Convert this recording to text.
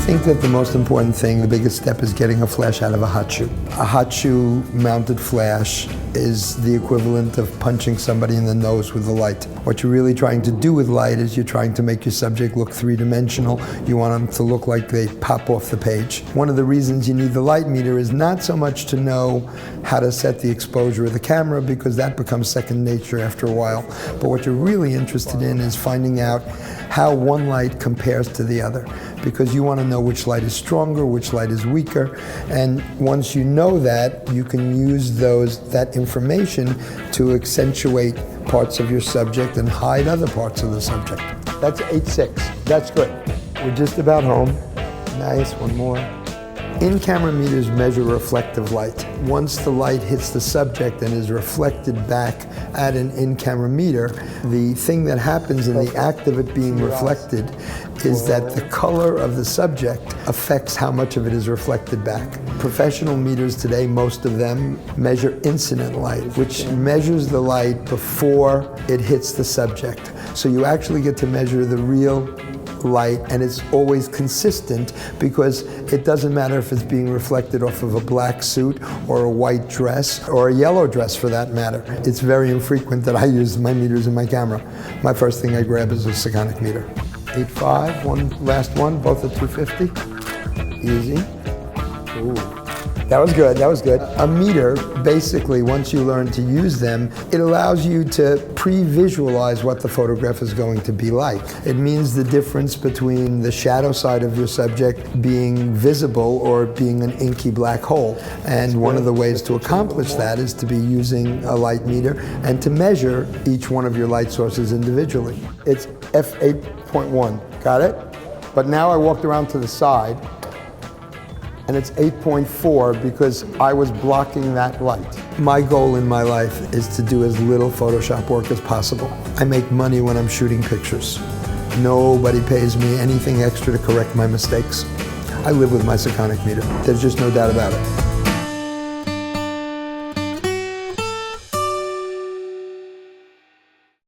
think that the most important thing, the biggest step, is getting a flash out of a hot shoe. A hot shoe mounted flash is the equivalent of punching somebody in the nose with a light. What you're really trying to do with light is you're trying to make your subject look three-dimensional. You want them to look like they pop off the page. One of the reasons you need the light meter is not so much to know how to set the exposure of the camera, because that becomes second nature after a while. But what you're really interested in is finding out how one light compares to the other, because you want to know which light is stronger, which light is weaker, and once you know that, you can use that information to accentuate parts of your subject and hide other parts of the subject. That's 8.6. That's good. We're just about home. Nice, one more. In-camera meters measure reflective light. Once the light hits the subject and is reflected back at an in-camera meter, the thing that happens in the act of it being reflected is that the color of the subject affects how much of it is reflected back. Professional meters today, most of them, measure incident light, which measures the light before it hits the subject. So you actually get to measure the real light, and it's always consistent, because it doesn't matter if it's being reflected off of a black suit or a white dress or a yellow dress for that matter. It's very infrequent that I use my meters in my camera. My first thing I grab is a Sekonic meter. 8.5, one last one, both at 250. Easy. Ooh. That was good, that was good. A meter, basically, once you learn to use them, it allows you to pre-visualize what the photograph is going to be like. It means the difference between the shadow side of your subject being visible or being an inky black hole. And one of the ways to accomplish that is to be using a light meter and to measure each one of your light sources individually. It's f8.1, got it? But now I walked around to the side, and it's 8.4 because I was blocking that light. My goal in my life is to do as little Photoshop work as possible. I make money when I'm shooting pictures. Nobody pays me anything extra to correct my mistakes. I live with my Sekonic meter. There's just no doubt about it.